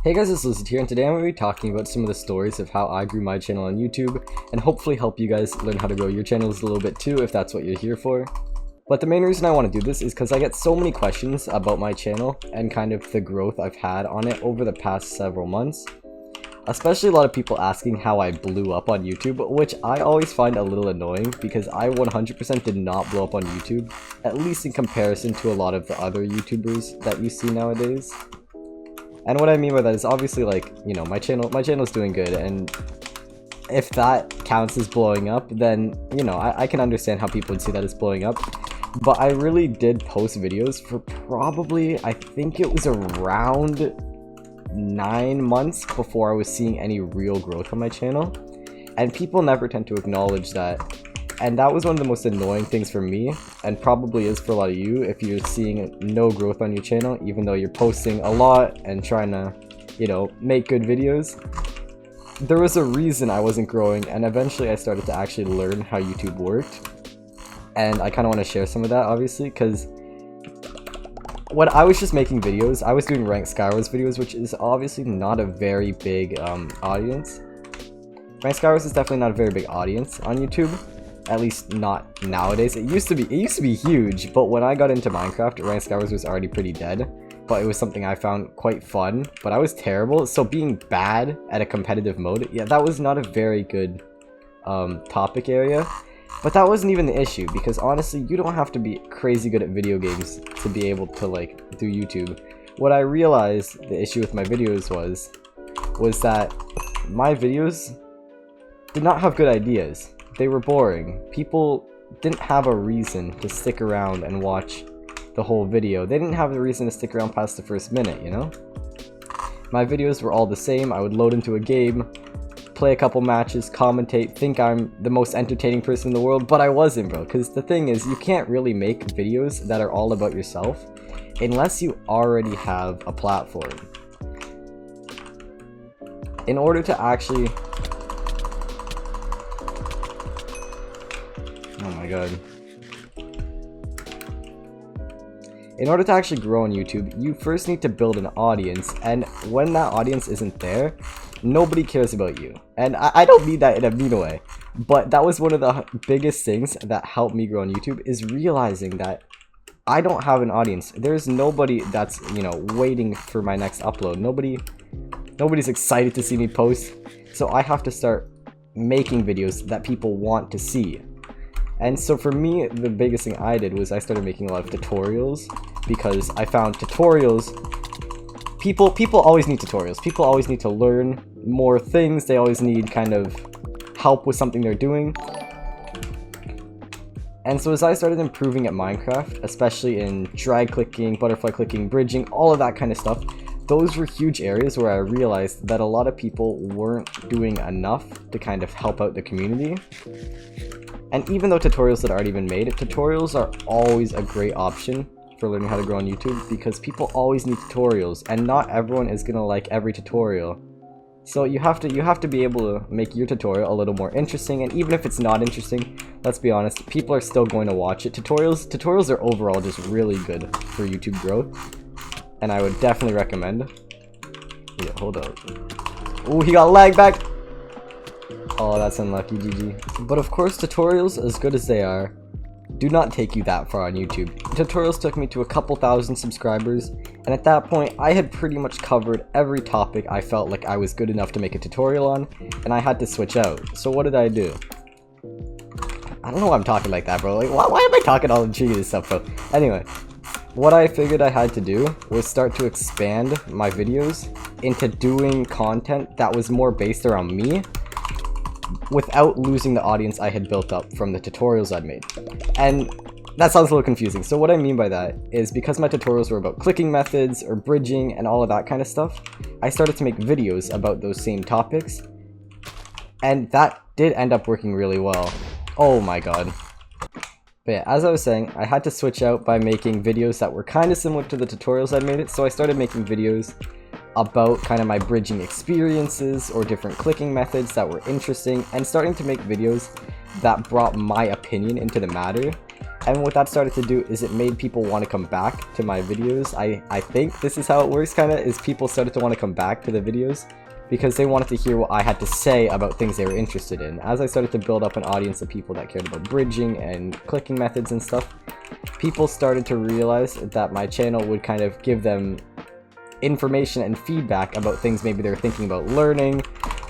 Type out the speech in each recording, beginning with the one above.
Hey guys, it's Lizard here, and today I'm going to be talking about some of the stories of how I grew my channel on YouTube, and hopefully help you guys learn how to grow your channels a little bit too, if that's what you're here for. But the main reason I want to do this is because I get so many questions about my channel, and kind of the growth I've had on it over the past several months. Especially a lot of people asking how I blew up on YouTube, which I always find a little annoying, because I 100% did not blow up on YouTube, at least in comparison to a lot of the other YouTubers that you see nowadays. And what I mean by that is obviously, like, you know, my channel's doing good, and if that counts as blowing up, then, you know, I can understand how people would see that as blowing up. But I really did post videos for probably, I think it was around 9 months before I was seeing any real growth on my channel. And people never tend to acknowledge that. And that was one of the most annoying things for me, and probably is for a lot of you, if you're seeing no growth on your channel, even though you're posting a lot and trying to, you know, make good videos. There was a reason I wasn't growing, and eventually I started to actually learn how YouTube worked. And I kind of want to share some of that, obviously, because when I was just making videos, I was doing Ranked Skywars videos, which is obviously not a very big audience. Ranked Skywars is definitely not a very big audience on YouTube. At least not nowadays. It used to be huge, but when I got into Minecraft, Ranked Skywars was already pretty dead. But it was something I found quite fun, but I was terrible, so being bad at a competitive mode, yeah, that was not a very good topic area. But that wasn't even the issue, because honestly, you don't have to be crazy good at video games to be able to, like, do YouTube. What I realized the issue with my videos was that my videos did not have good ideas. They were boring. People didn't have a reason to stick around and watch the whole video. They didn't have a reason to stick around past the first minute, you know? My videos were all the same. I would load into a game, play a couple matches, commentate, think I'm the most entertaining person in the world, but I wasn't, bro. Because the thing is, you can't really make videos that are all about yourself unless you already have a platform. In order to actually... Oh my god. In order to actually grow on YouTube, you first need to build an audience, and when that audience isn't there, nobody cares about you. And I don't mean that in a mean way, but that was one of the biggest things that helped me grow on YouTube, is realizing that I don't have an audience. There's nobody that's, you know, waiting for my next upload. Nobody's excited to see me post, so I have to start making videos that people want to see. And so for me, the biggest thing I did was I started making a lot of tutorials, because I found tutorials, people always need tutorials. People always need to learn more things. They always need kind of help with something they're doing. And so as I started improving at Minecraft, especially in drag clicking, butterfly clicking, bridging, all of that kind of stuff, those were huge areas where I realized that a lot of people weren't doing enough to kind of help out the community. And even though tutorials had already been made, tutorials are always a great option for learning how to grow on YouTube, because people always need tutorials, and not everyone is gonna like every tutorial. So you have to be able to make your tutorial a little more interesting, and even if it's not interesting, let's be honest, people are still going to watch it. Tutorials are overall just really good for YouTube growth, and I would definitely recommend. Yeah, hold up. Oh, he got lag back. Oh, that's unlucky, GG. But of course, tutorials, as good as they are, do not take you that far on YouTube. Tutorials took me to a couple thousand subscribers, and at that point, I had pretty much covered every topic I felt like I was good enough to make a tutorial on, and I had to switch out. So what did I do? I don't know why I'm talking like that, bro. Like, why am I talking all the cheesy stuff, bro? Anyway, what I figured I had to do was start to expand my videos into doing content that was more based around me, without losing the audience I had built up from the tutorials I'd made. And that sounds a little confusing. So what I mean by that is, because my tutorials were about clicking methods or bridging and all of that kind of stuff, I started to make videos about those same topics, and that did end up working really well. Oh my god. But yeah, as I was saying, I had to switch out by making videos that were kind of similar to the tutorials I'd made it, so I started making videos about kind of my bridging experiences or different clicking methods that were interesting, and starting to make videos that brought my opinion into the matter. And what that started to do is it made people want to come back to my videos. I think this is how it works, kind of, is people started to want to come back to the videos because they wanted to hear what I had to say about things they were interested in. As I started to build up an audience of people that cared about bridging and clicking methods and stuff, people started to realize that my channel would kind of give them information and feedback about things maybe they're thinking about learning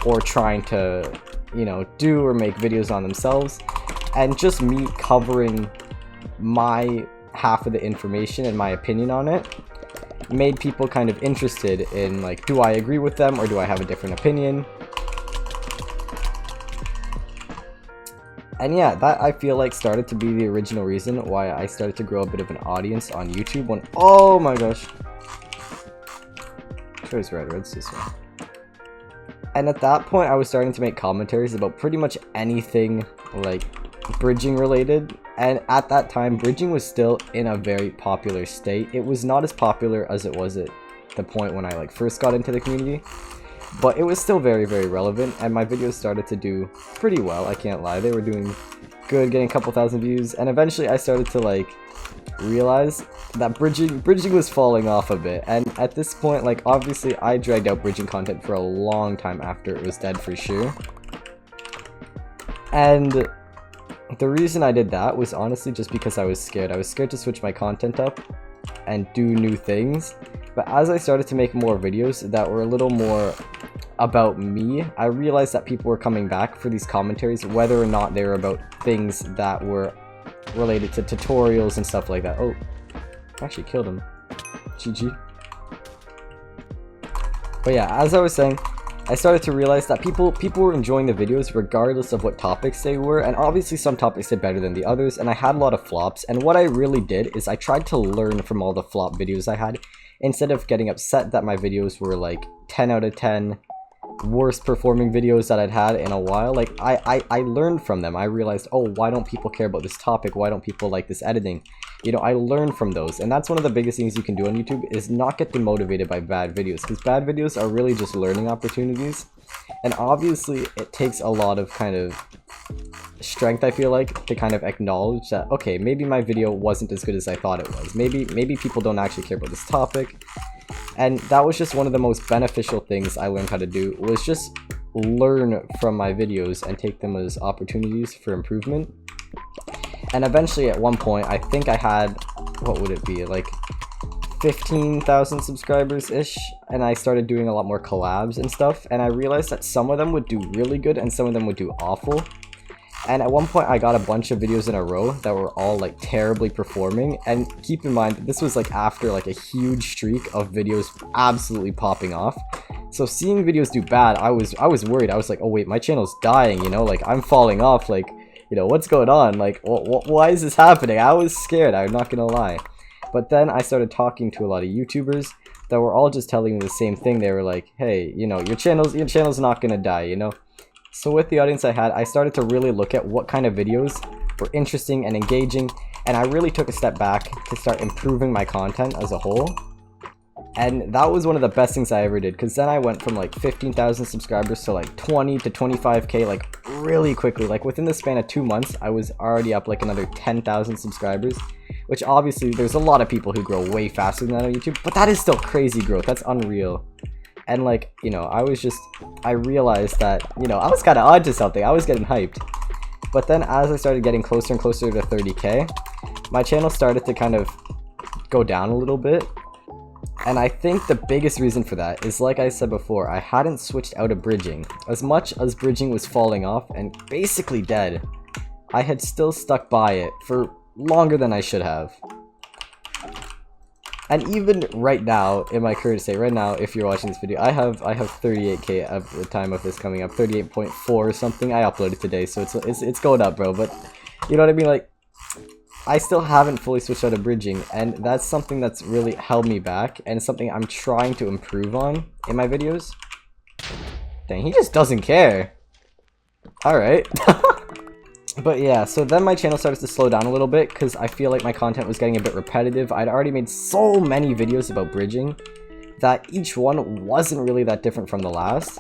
or trying to, you know, do or make videos on themselves. And just me covering my half of the information and my opinion on it made people kind of interested in, like, do I agree with them or do I have a different opinion? And yeah, that I feel like started to be the original reason why I started to grow a bit of an audience on YouTube when, oh my gosh. Choice red's this one. And at that point I was starting to make commentaries about pretty much anything like bridging related, and at that time bridging was still in a very popular state. It was not as popular as it was at the point when I like first got into the community, but it was still very, very relevant, and my videos started to do pretty well, I can't lie. They were doing good, getting a couple thousand views, and eventually I started to like realize that bridging was falling off a bit. And at this point, like, obviously I dragged out bridging content for a long time after it was dead for sure, and the reason I did that was honestly just because I was scared. I was scared to switch my content up and do new things. But as I started to make more videos that were a little more about me, I realized that people were coming back for these commentaries, whether or not they were about things that were related to tutorials and stuff like that. Oh, I actually killed him. GG. But yeah, as I was saying, I started to realize that people were enjoying the videos regardless of what topics they were, and obviously some topics did better than the others, and I had a lot of flops. And what I really did is I tried to learn from all the flop videos I had, instead of getting upset that my videos were like 10 out of 10 worst performing videos that I'd had in a while. Like, I learned from them. I realized, oh, why don't people care about this topic? Why don't people like this editing? You know, I learned from those, and that's one of the biggest things you can do on YouTube, is not get demotivated by bad videos, because bad videos are really just learning opportunities. And obviously it takes a lot of kind of strength, I feel like, to kind of acknowledge that, okay, maybe my video wasn't as good as I thought it was. Maybe people don't actually care about this topic. And that was just one of the most beneficial things I learned how to do, was just learn from my videos and take them as opportunities for improvement. And eventually at one point, I think I had, what would it be, like 15,000 subscribers-ish, and I started doing a lot more collabs and stuff, and I realized that some of them would do really good and some of them would do awful. And at one point I got a bunch of videos in a row that were all like terribly performing, and keep in mind that this was like after like a huge streak of videos absolutely popping off. So seeing videos do bad, I was worried. I was like, oh wait, my channel's dying, you know, like I'm falling off, like, you know, what's going on? Like, why is this happening? I was scared, I'm not gonna lie. But then I started talking to a lot of YouTubers that were all just telling me the same thing. They were like, hey, you know, your channel's not gonna die, you know? So with the audience I had, I started to really look at what kind of videos were interesting and engaging, and I really took a step back to start improving my content as a whole. And that was one of the best things I ever did, because then I went from like 15,000 subscribers to like 20 to 25k like really quickly. Like within the span of 2 months, I was already up like another 10,000 subscribers, which obviously there's a lot of people who grow way faster than that on YouTube, but that is still crazy growth. That's unreal. And like, you know, I realized that, you know, I was kind of onto something. I was getting hyped. But then as I started getting closer and closer to 30k, my channel started to kind of go down a little bit. And I think the biggest reason for that is, like I said before, I hadn't switched out of bridging. As much as bridging was falling off and basically dead, I had still stuck by it for longer than I should have. And even right now, in my current state, right now, if you're watching this video, I have 38k at the time of this coming up, 38.4 or something. I uploaded today, so it's going up, bro. But you know what I mean? Like, I still haven't fully switched out of bridging, and that's something that's really held me back, and something I'm trying to improve on in my videos. Dang, he just doesn't care. Alright. But yeah, so then my channel started to slow down a little bit, because I feel like my content was getting a bit repetitive. I'd already made so many videos about bridging that each one wasn't really that different from the last.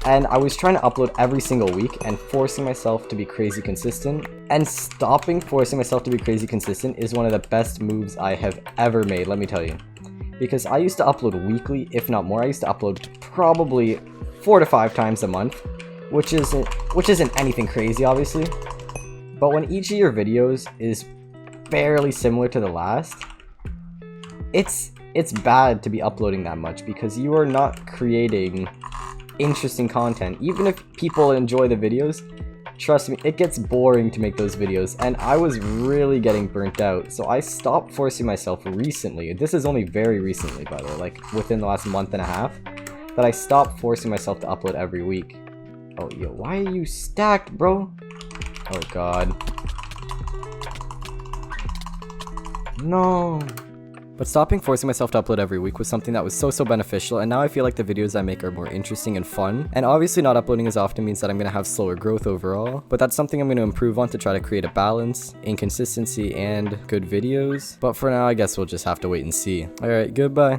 and I was trying to upload every single week and forcing myself to be crazy consistent. And stopping forcing myself to be crazy consistent is one of the best moves I have ever made, let me tell you. Because I used to upload weekly, if not more. I used to upload probably 4 to 5 times a month, which isn't anything crazy, obviously. But when each of your videos is fairly similar to the last, it's bad to be uploading that much because you are not creating interesting content. Even if people enjoy the videos, trust me, it gets boring to make those videos, and I was really getting burnt out, so I stopped forcing myself recently. This is only very recently, by the way, like within the last month and a half, that I stopped forcing myself to upload every week. Oh, yo, why are you stacked, bro? Oh, God. No. But stopping forcing myself to upload every week was something that was so beneficial, and now I feel like the videos I make are more interesting and fun. And obviously not uploading as often means that I'm gonna have slower growth overall, but that's something I'm gonna improve on to try to create a balance in consistency and good videos. But for now, I guess we'll just have to wait and see. Alright, goodbye.